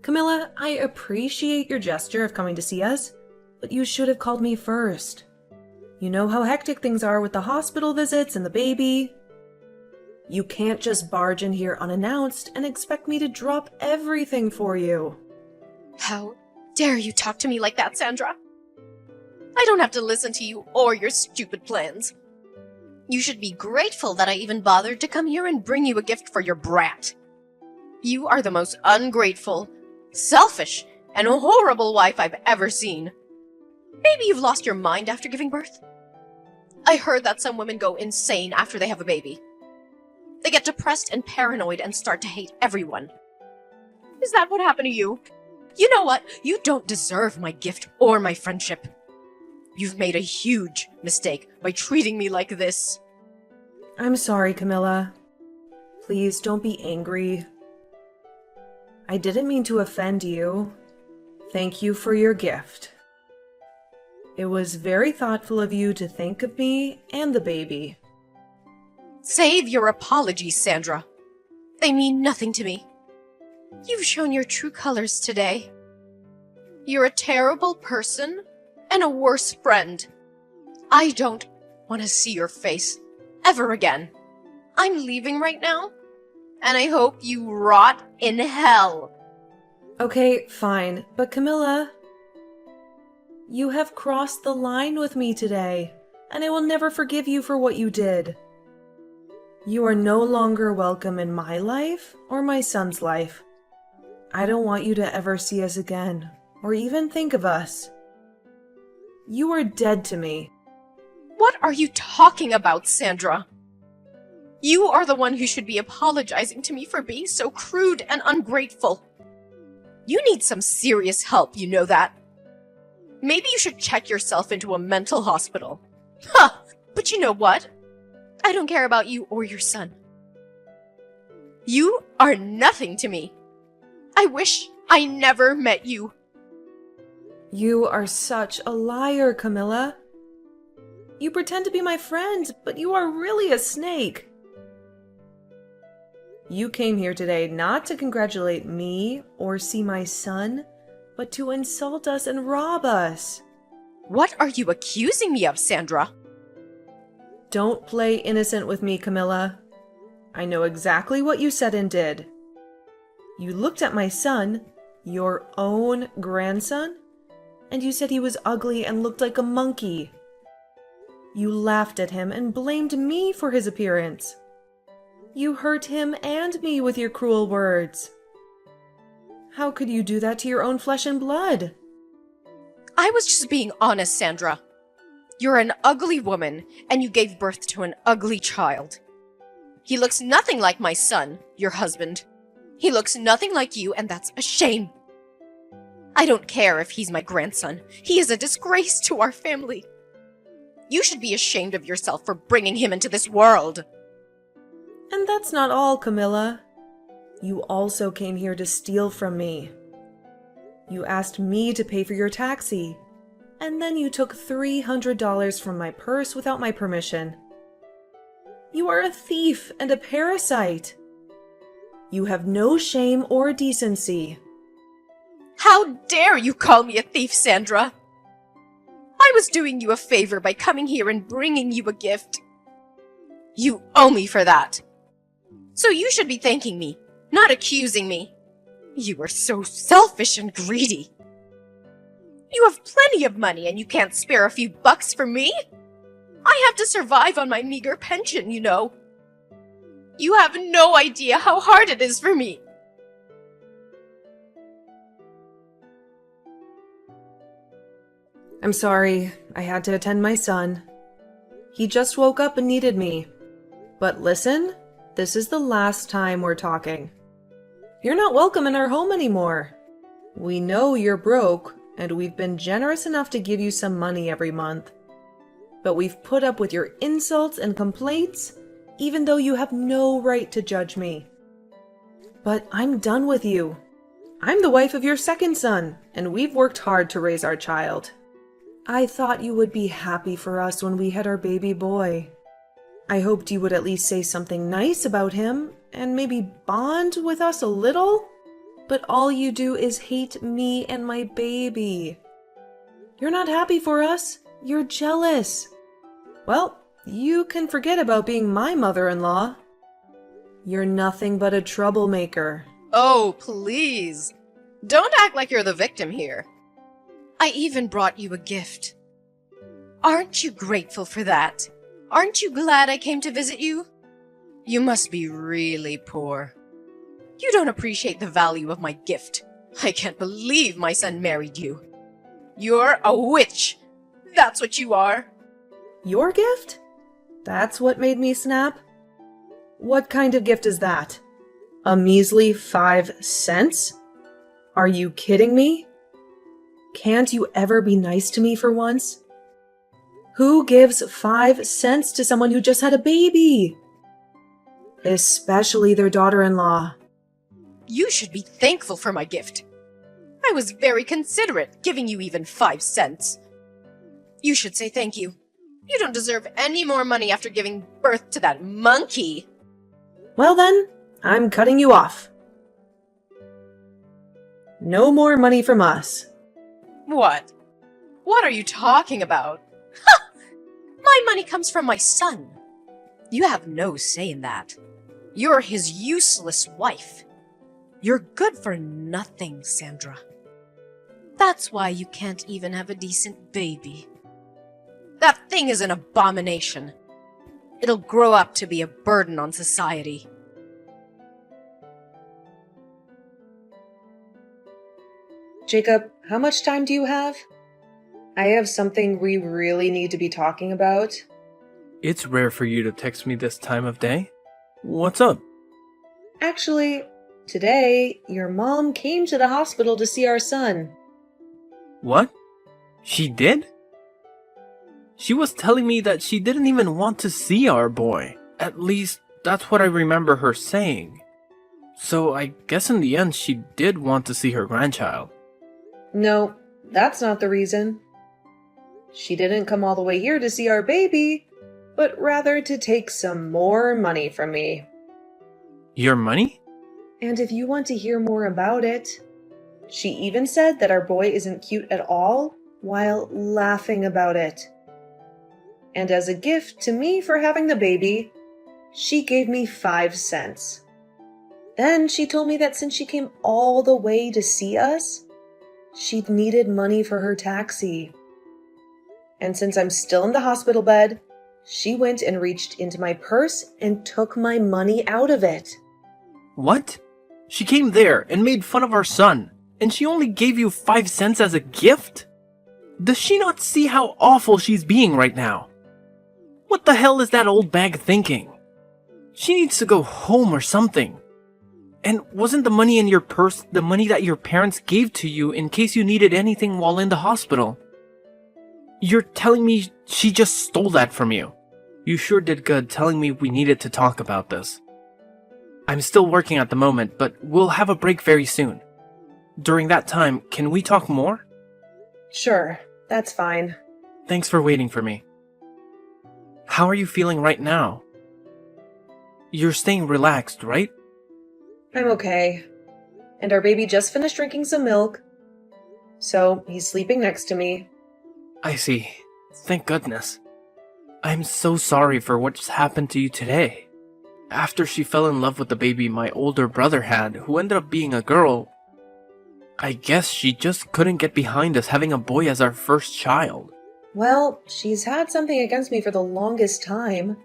Camilla, I appreciate your gesture of coming to see us, but you should have called me first. You know how hectic things are with the hospital visits and the baby. You can't just barge in here unannounced and expect me to drop everything for you. How dare you talk to me like that, Sandra? I don't have to listen to you or your stupid plans. You should be grateful that I even bothered to come here and bring you a gift for your brat. You are the most ungrateful, selfish, and horrible wife I've ever seen. Maybe you've lost your mind after giving birth? I heard that some women go insane after they have a baby. They get depressed and paranoid and start to hate everyone. Is that what happened to you? You know what? You don't deserve my gift or my friendship. You've made a huge mistake by treating me like this. I'm sorry, Camilla. Please don't be angry. I didn't mean to offend you. Thank you for your gift. It was very thoughtful of you to think of me and the baby. Save your apologies, Sandra. They mean nothing to me. You've shown your true colors today. You're a terrible person and a worse friend. I don't want to see your face ever again. I'm leaving right now, and I hope you rot in hell. Okay, fine, but Camilla, you have crossed the line with me today, and I will never forgive you for what you did. You are no longer welcome in my life or my son's life. I don't want you to ever see us again, or even think of us. You are dead to me. What are you talking about, Sandra? You are the one who should be apologizing to me for being so crude and ungrateful. You need some serious help, you know that. Maybe you should check yourself into a mental hospital. Huh, but you know what? I don't care about you or your son. You are nothing to me. I wish I never met you. You are such a liar, Camilla. You pretend to be my friend, but you are really a snake. You came here today not to congratulate me or see my son, but to insult us and rob us. What are you accusing me of, Sandra? Don't play innocent with me, Camilla. I know exactly what you said and did. You looked at my son, your own grandson, and you said he was ugly and looked like a monkey. You laughed at him and blamed me for his appearance. You hurt him and me with your cruel words. How could you do that to your own flesh and blood? I was just being honest, Sandra. You're an ugly woman, and you gave birth to an ugly child. He looks nothing like my son, your husband. He looks nothing like you, and that's a shame. I don't care if he's my grandson. He is a disgrace to our family. You should be ashamed of yourself for bringing him into this world. And that's not all, Camilla. You also came here to steal from me. You asked me to pay for your taxi, and then you took $300 from my purse without my permission. You are a thief and a parasite. You have no shame or decency. How dare you call me a thief, Sandra? I was doing you a favor by coming here and bringing you a gift. You owe me for that. So you should be thanking me, not accusing me. You are so selfish and greedy. You have plenty of money and you can't spare a few bucks for me? I have to survive on my meager pension, you know. You have no idea how hard it is for me. I'm sorry, I had to attend my son. He just woke up and needed me. But listen, this is the last time we're talking. You're not welcome in our home anymore. We know you're broke, and we've been generous enough to give you some money every month. But we've put up with your insults and complaints, even though you have no right to judge me. But I'm done with you. I'm the wife of your second son, and we've worked hard to raise our child. I thought you would be happy for us when we had our baby boy. I hoped you would at least say something nice about him, and maybe bond with us a little. but all you do is hate me and my baby. You're not happy for us. You're jealous. Well, you can forget about being my mother-in-law. You're nothing but a troublemaker. Oh, please. Don't act like you're the victim here. I even brought you a gift. Aren't you grateful for that? Aren't you glad I came to visit you? You must be really poor. You don't appreciate the value of my gift. I can't believe my son married you. You're a witch. That's what you are. Your gift? That's what made me snap? What kind of gift is that? A measly 5 cents? Are you kidding me? Can't you ever be nice to me for once? Who gives 5 cents to someone who just had a baby? Especially their daughter-in-law. You should be thankful for my gift. I was very considerate, giving you even 5 cents. You should say thank you. You don't deserve any more money after giving birth to that monkey. Well then, I'm cutting you off. No more money from us. What? What are you talking about? Ha! My money comes from my son. You have no say in that. You're his useless wife. You're good for nothing, Sandra. That's why you can't even have a decent baby. That thing is an abomination. It'll grow up to be a burden on society. Jacob, how much time do you have? I have something we really need to be talking about. It's rare for you to text me this time of day. What's up? Actually, today, your mom came to the hospital to see our son. What? She did? She was telling me that she didn't even want to see our boy. At least, that's what I remember her saying. So I guess in the end she did want to see her grandchild. No, that's not the reason. She didn't come all the way here to see our baby, but rather to take some more money from me. Your money? And if you want to hear more about it, she even said that our boy isn't cute at all while laughing about it. And as a gift to me for having the baby, she gave me 5 cents. Then she told me that since she came all the way to see us, she'd needed money for her taxi. And since I'm still in the hospital bed, she went and reached into my purse and took my money out of it. What? She came there and made fun of our son, and she only gave you 5 cents as a gift? Does she not see how awful she's being right now? What the hell is that old bag thinking? She needs to go home or something. And wasn't the money in your purse the money that your parents gave to you in case you needed anything while in the hospital? You're telling me she just stole that from you? You sure did good telling me we needed to talk about this. I'm still working at the moment, but we'll have a break very soon. During that time, can we talk more? Sure, that's fine. Thanks for waiting for me. How are you feeling right now? You're staying relaxed, right? I'm okay. And our baby just finished drinking some milk, so he's sleeping next to me. I see. Thank goodness. I'm so sorry for what's happened to you today. After she fell in love with the baby my older brother had, who ended up being a girl, I guess she just couldn't get behind us having a boy as our first child. Well, she's had something against me for the longest time.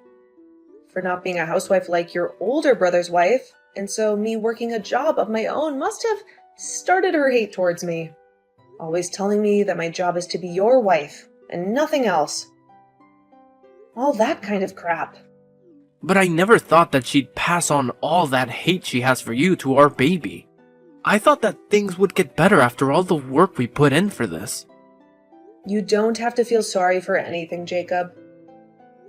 For not being a housewife like your older brother's wife, and so me working a job of my own must have started her hate towards me. Always telling me that my job is to be your wife, and nothing else. All that kind of crap. But I never thought that she'd pass on all that hate she has for you to our baby. I thought that things would get better after all the work we put in for this. You don't have to feel sorry for anything, Jacob.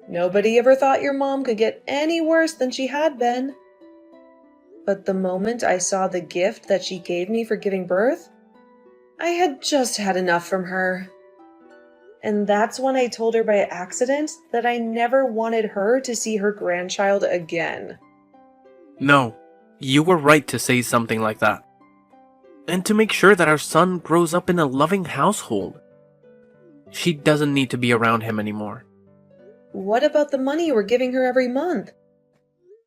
Nobody ever thought your mom could get any worse than she had been. But the moment I saw the gift that she gave me for giving birth, I had just had enough from her. And that's when I told her by accident that I never wanted her to see her grandchild again. No, you were right to say something like that. and to make sure that our son grows up in a loving household. She doesn't need to be around him anymore. What about the money you were giving her every month?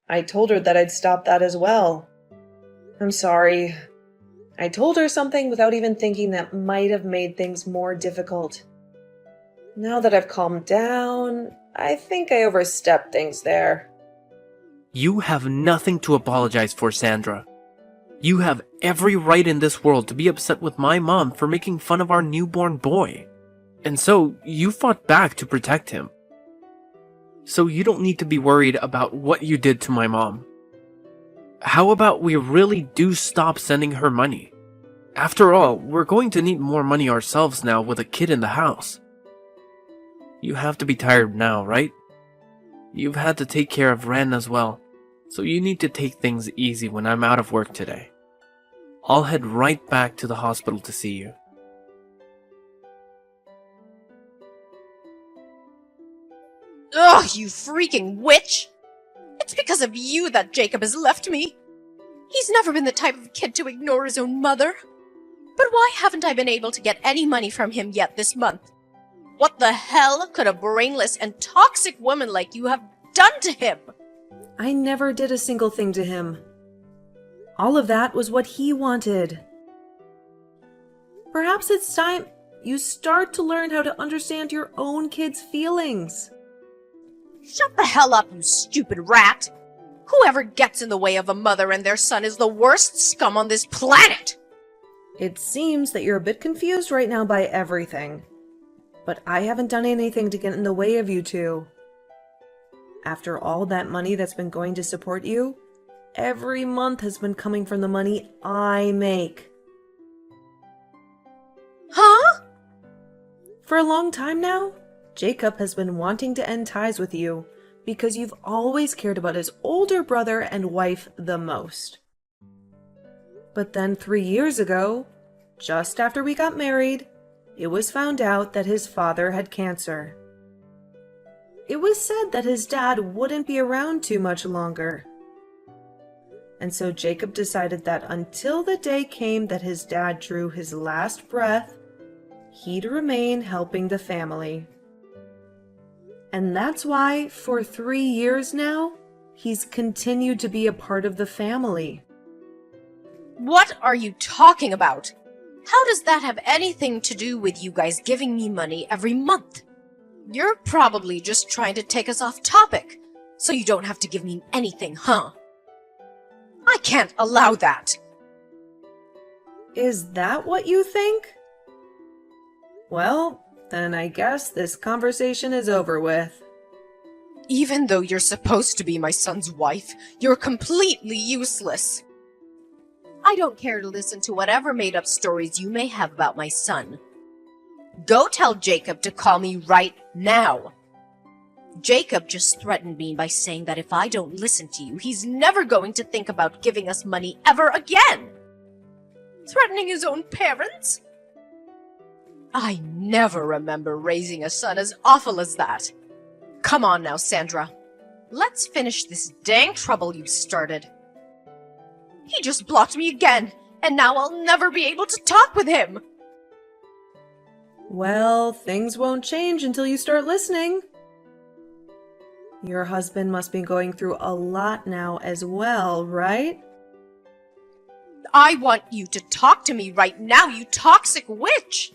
I told her that I'd stop that as well. I'm sorry. I told her something without even thinking that might have made things more difficult. Now that I've calmed down, I think I overstepped things there. You have nothing to apologize for, Sandra. You have every right in this world to be upset with my mom for making fun of our newborn boy. And so, you fought back to protect him. So you don't need to be worried about what you did to my mom. How about we really do stop sending her money? After all, we're going to need more money ourselves now with a kid in the house. You have to be tired now, right? You've had to take care of Ren as well, so you need to take things easy when I'm out of work today. I'll head right back to the hospital to see you. Ugh, you freaking witch! It's because of you that Jacob has left me. He's never been the type of kid to ignore his own mother. But why haven't I been able to get any money from him yet this month? What the hell could a brainless and toxic woman like you have done to him? I never did a single thing to him. All of that was what he wanted. Perhaps it's time you start to learn how to understand your own kid's feelings. Shut the hell up, you stupid rat! Whoever gets in the way of a mother and their son is the worst scum on this planet! It seems that you're a bit confused right now by everything. But I haven't done anything to get in the way of you two. After all that money that's been going to support you, every month has been coming from the money I make. Huh? For a long time now, Jacob has been wanting to end ties with you because you've always cared about his older brother and wife the most. But then 3 years ago, just after we got married, it was found out that his father had cancer. It was said that his dad wouldn't be around too much longer. And so Jacob decided that until the day came that his dad drew his last breath, he'd remain helping the family. And that's why, for 3 years now, he's continued to be a part of the family. What are you talking about? How does that have anything to do with you guys giving me money every month? You're probably just trying to take us off topic, so you don't have to give me anything, huh? I can't allow that. Is that what you think? Well, then I guess this conversation is over with. Even though you're supposed to be my son's wife, you're completely useless. I don't care to listen to whatever made-up stories you may have about my son. Go tell Jacob to call me right now. Jacob just threatened me by saying that if I don't listen to you, he's never going to think about giving us money ever again. Threatening his own parents? I never remember raising a son as awful as that. Come on now, Sandra. Let's finish this dang trouble you started. He just blocked me again, and now I'll never be able to talk with him. Well, things won't change until you start listening. Your husband must be going through a lot now as well, right? I want you to talk to me right now, you toxic witch!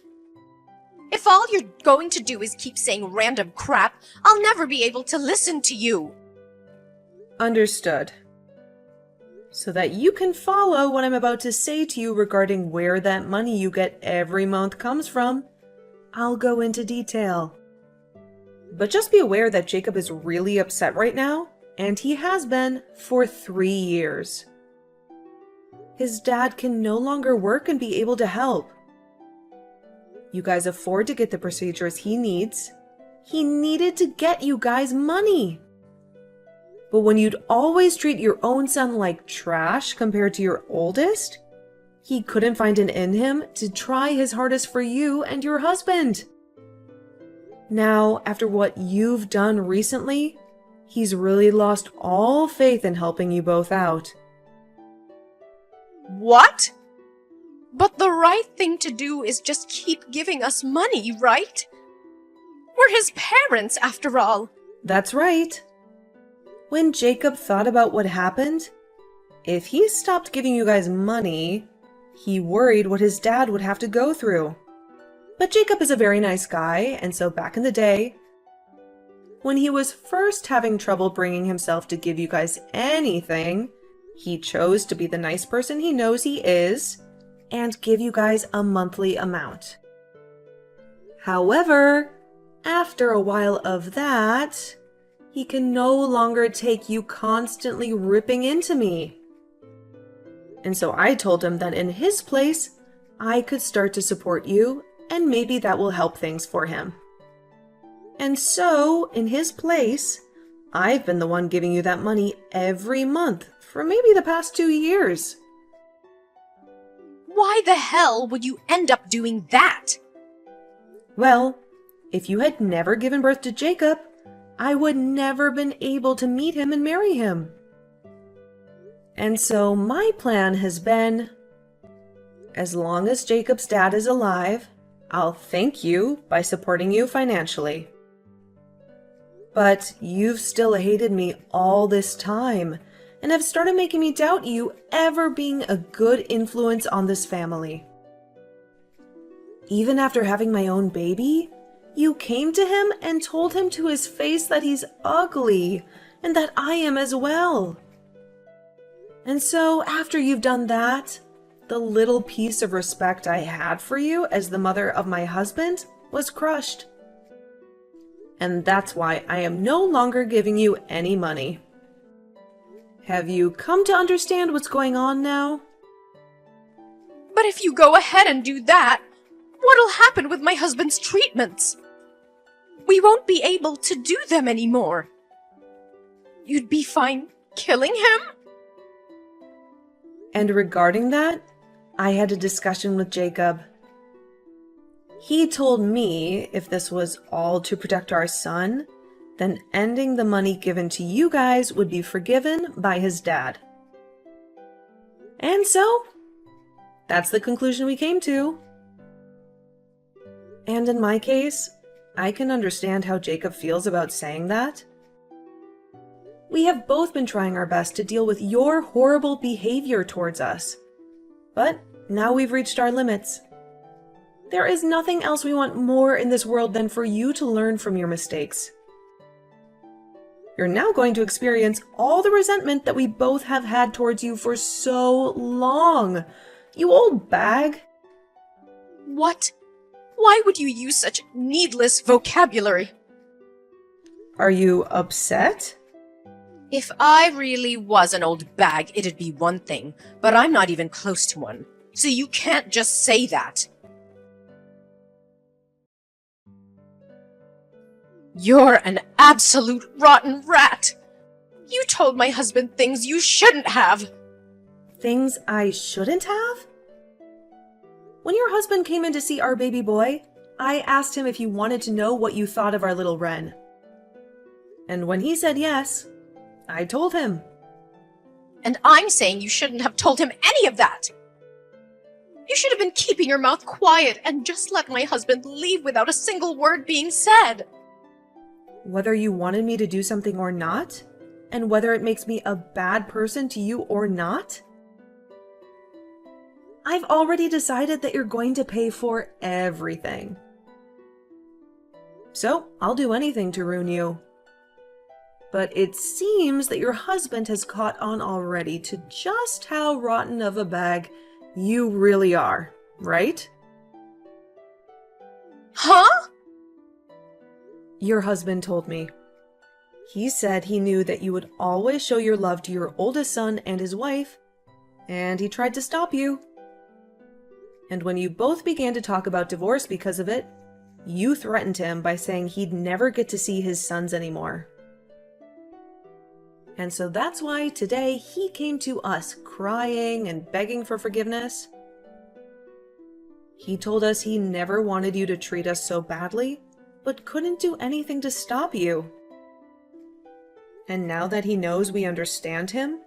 If all you're going to do is keep saying random crap, I'll never be able to listen to you. Understood. So that you can follow what I'm about to say to you regarding where that money you get every month comes from, I'll go into detail. But just be aware that Jacob is really upset right now, and he has been for 3 years. His dad can no longer work and be able to help. You guys afford to get the procedures he needs. He needed to get you guys money. But when you'd always treat your own son like trash compared to your oldest, he couldn't find it in him to try his hardest for you and your husband. Now, after what you've done recently, he's really lost all faith in helping you both out. What? But the right thing to do is just keep giving us money, right? We're his parents, after all. That's right. When Jacob thought about what happened, if he stopped giving you guys money, he worried what his dad would have to go through. But Jacob is a very nice guy, and so back in the day, when he was first having trouble bringing himself to give you guys anything, he chose to be the nice person he knows he is and give you guys a monthly amount. However, after a while of that, he can no longer take you constantly ripping into me. And so I told him that in his place, I could start to support you, and maybe that will help things for him. And so, in his place, I've been the one giving you that money every month for maybe the past 2 years. Why the hell would you end up doing that? Well, if you had never given birth to Jacob, I would never been able to meet him and marry him. And so my plan has been, as long as Jacob's dad is alive, I'll thank you by supporting you financially. But you've still hated me all this time and have started making me doubt you ever being a good influence on this family. Even after having my own baby, you came to him and told him to his face that he's ugly and that I am as well. And so after you've done that, the little piece of respect I had for you as the mother of my husband was crushed. And that's why I am no longer giving you any money. Have you come to understand what's going on now? But if you go ahead and do that, what'll happen with my husband's treatments? We won't be able to do them anymore. You'd be fine killing him? And regarding that, I had a discussion with Jacob. He told me if this was all to protect our son, then ending the money given to you guys would be forgiven by his dad. And so, that's the conclusion we came to. And in my case, I can understand how Jacob feels about saying that. We have both been trying our best to deal with your horrible behavior towards us. But now we've reached our limits. There is nothing else we want more in this world than for you to learn from your mistakes. You're now going to experience all the resentment that we both have had towards you for so long. You old bag. What? Why would you use such needless vocabulary? Are you upset? If I really was an old bag, it'd be one thing, but I'm not even close to one. So you can't just say that. You're an absolute rotten rat! You told my husband things you shouldn't have! Things I shouldn't have? When your husband came in to see our baby boy, I asked him if he wanted to know what you thought of our little Wren. And when he said yes, I told him. And I'm saying you shouldn't have told him any of that! You should have been keeping your mouth quiet and just let my husband leave without a single word being said! Whether you wanted me to do something or not, and whether it makes me a bad person to you or not, I've already decided that you're going to pay for everything. So, I'll do anything to ruin you. But it seems that your husband has caught on already to just how rotten of a bag you really are, right? Huh? Your husband told me. He said he knew that you would always show your love to your oldest son and his wife, and he tried to stop you. And when you both began to talk about divorce because of it, you threatened him by saying he'd never get to see his sons anymore. And so that's why today he came to us crying and begging for forgiveness. He told us he never wanted you to treat us so badly, but couldn't do anything to stop you. And now that he knows we understand him,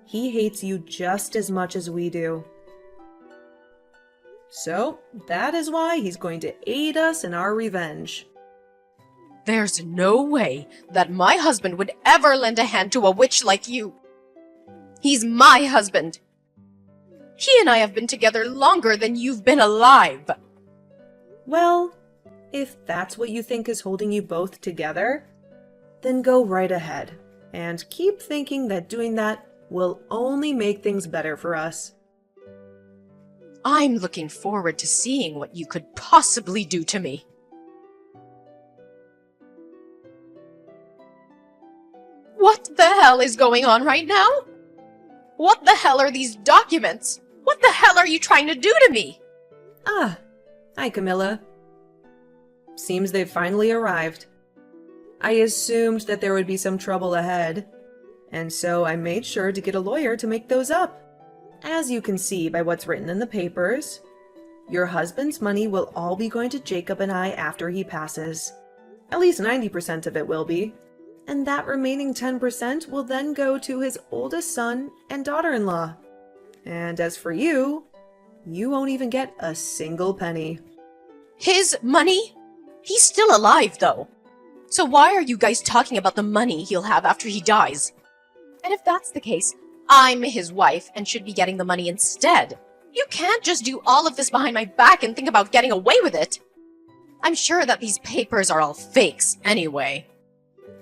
he hates you just as much as we do. So, that is why he's going to aid us in our revenge. There's no way that my husband would ever lend a hand to a witch like you. He's my husband. He and I have been together longer than you've been alive. Well, if that's what you think is holding you both together, then go right ahead and keep thinking that doing that will only make things better for us. I'm looking forward to seeing what you could possibly do to me. What the hell is going on right now? What the hell are these documents? What the hell are you trying to do to me? Ah, hi Camilla. Seems they've finally arrived. I assumed that there would be some trouble ahead, and so I made sure to get a lawyer to make those up. As you can see by what's written in the papers, your husband's money will all be going to Jacob and I after he passes. At least 90% of it will be. And that remaining 10% will then go to his oldest son and daughter-in-law. And as for you, you won't even get a single penny. His money? He's still alive, though. So why are you guys talking about the money he'll have after he dies? And if that's the case, I'm his wife and should be getting the money instead. You can't just do all of this behind my back and think about getting away with it. I'm sure that these papers are all fakes anyway.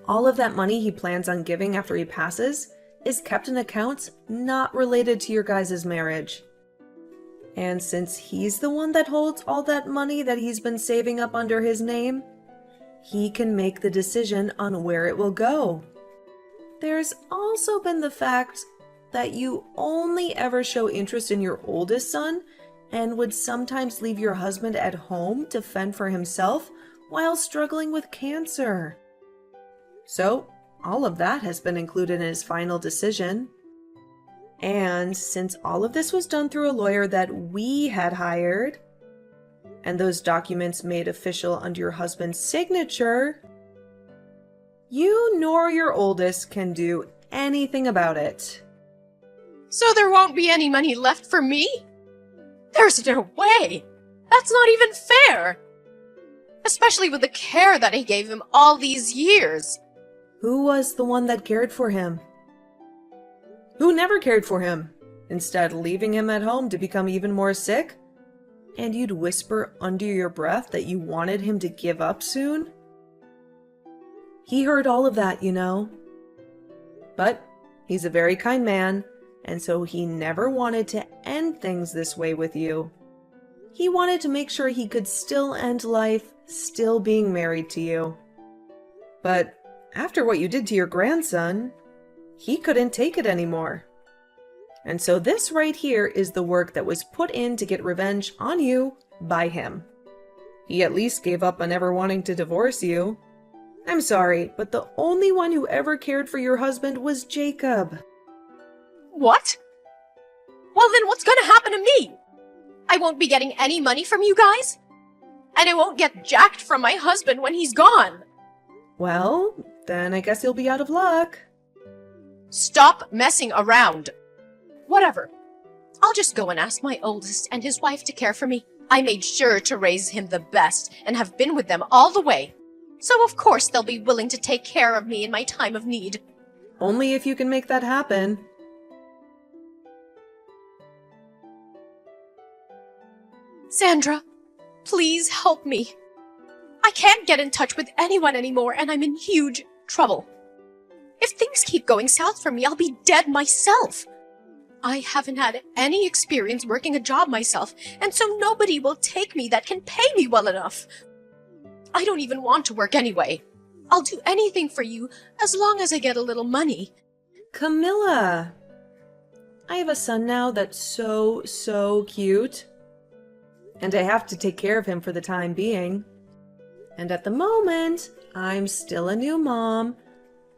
All of that money he plans on giving after he passes is kept in accounts not related to your guys' marriage. And since he's the one that holds all that money that he's been saving up under his name, he can make the decision on where it will go. There's also been the fact that you only ever show interest in your oldest son and would sometimes leave your husband at home to fend for himself while struggling with cancer. So, all of that has been included in his final decision. And since all of this was done through a lawyer that we had hired, and those documents made official under your husband's signature, you nor your oldest can do anything about it. So there won't be any money left for me? There's no way! That's not even fair! Especially with the care that I gave him all these years. Who was the one that cared for him? Who never cared for him, instead leaving him at home to become even more sick? And you'd whisper under your breath that you wanted him to give up soon? He heard all of that, you know. But he's a very kind man, and so he never wanted to end things this way with you. He wanted to make sure he could still end life still being married to you. But after what you did to your grandson, he couldn't take it anymore. And so this right here is the work that was put in to get revenge on you by him. He at least gave up on ever wanting to divorce you. I'm sorry, but the only one who ever cared for your husband was Jacob. What? Well then what's gonna happen to me? I won't be getting any money from you guys? And I won't get jacked from my husband when he's gone. Well, then I guess you'll be out of luck. Stop messing around. Whatever. I'll just go and ask my oldest and his wife to care for me. I made sure to raise him the best and have been with them all the way. So of course they'll be willing to take care of me in my time of need. Only if you can make that happen. Sandra, please help me. I can't get in touch with anyone anymore and I'm in huge trouble. If things keep going south for me, I'll be dead myself. I haven't had any experience working a job myself, and so nobody will take me that can pay me well enough. I don't even want to work anyway. I'll do anything for you as long as I get a little money. Camilla! I have a son now that's so cute. And I have to take care of him for the time being. And at the moment, I'm still a new mom,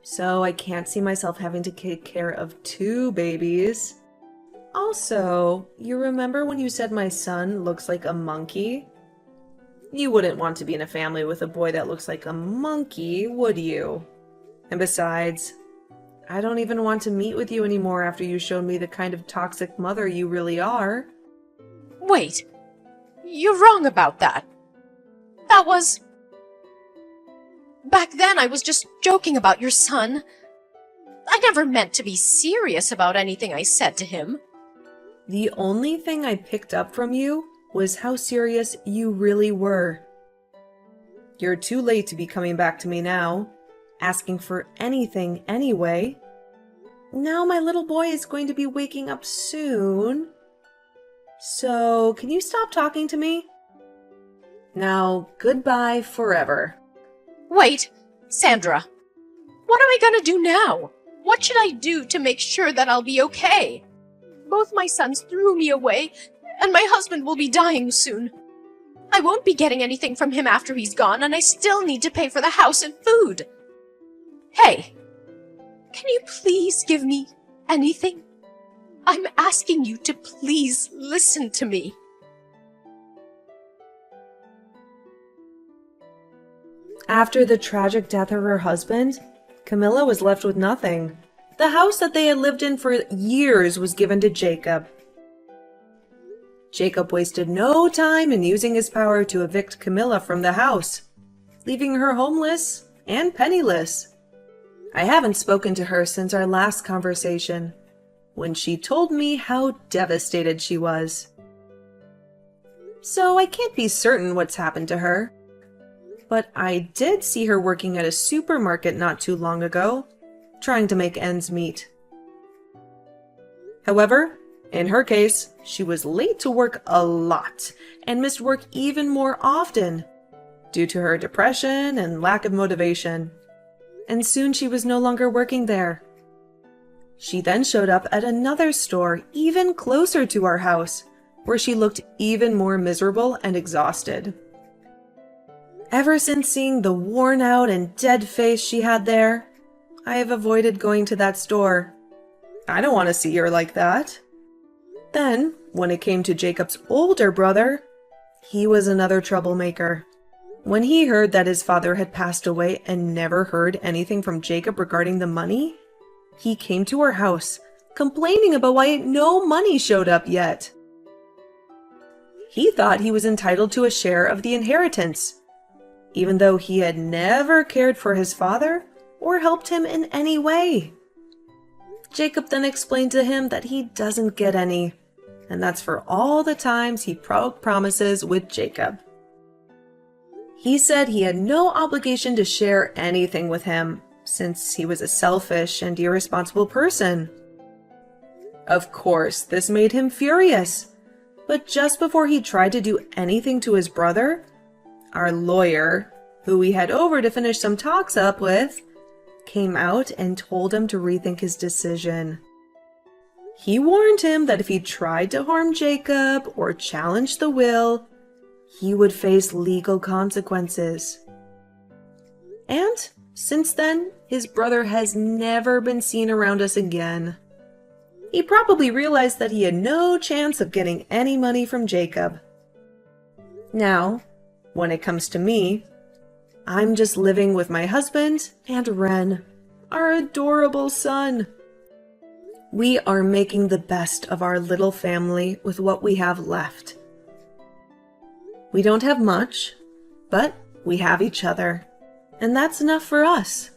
so I can't see myself having to take care of 2 babies. Also, you remember when you said my son looks like a monkey? You wouldn't want to be in a family with a boy that looks like a monkey, would you? And besides, I don't even want to meet with you anymore after you showed me the kind of toxic mother you really are. Wait, You're wrong about that. That was... Back then, I was just joking about your son. I never meant to be serious about anything I said to him. The only thing I picked up from you was how serious you really were. You're too late to be coming back to me now, asking for anything anyway. Now my little boy is going to be waking up soon. So, can you stop talking to me? Now, goodbye forever. Wait, Sandra. What am I gonna do now? What should I do to make sure that I'll be okay? Both my sons threw me away, and my husband will be dying soon. I won't be getting anything from him after he's gone, and I still need to pay for the house and food. Hey, can you please give me anything? I'm asking you to please listen to me. After the tragic death of her husband, Camilla was left with nothing. The house that they had lived in for years was given to Jacob. Jacob wasted no time in using his power to evict Camilla from the house, leaving her homeless and penniless. I haven't spoken to her since our last conversation, when she told me how devastated she was. So I can't be certain what's happened to her. But I did see her working at a supermarket not too long ago, trying to make ends meet. However, in her case, she was late to work a lot and missed work even more often due to her depression and lack of motivation. And soon she was no longer working there. She then showed up at another store even closer to our house, where she looked even more miserable and exhausted. Ever since seeing the worn out and dead face she had there, I have avoided going to that store. I don't want to see her like that. Then, when it came to Jacob's older brother, he was another troublemaker. When he heard that his father had passed away and never heard anything from Jacob regarding the money, he came to our house, complaining about why no money showed up yet. He thought he was entitled to a share of the inheritance, even though he had never cared for his father or helped him in any way. Jacob then explained to him that he doesn't get any, and that's for all the times he broke promises with Jacob. He said he had no obligation to share anything with him, since he was a selfish and irresponsible person. Of course, this made him furious, but just before he tried to do anything to his brother, our lawyer, who we had over to finish some talks up with, came out and told him to rethink his decision. He warned him that if he tried to harm Jacob or challenge the will, he would face legal consequences. And since then, his brother has never been seen around us again. He probably realized that he had no chance of getting any money from Jacob. Now, when it comes to me, I'm just living with my husband and Ren, our adorable son. We are making the best of our little family with what we have left. We don't have much, but we have each other, and that's enough for us.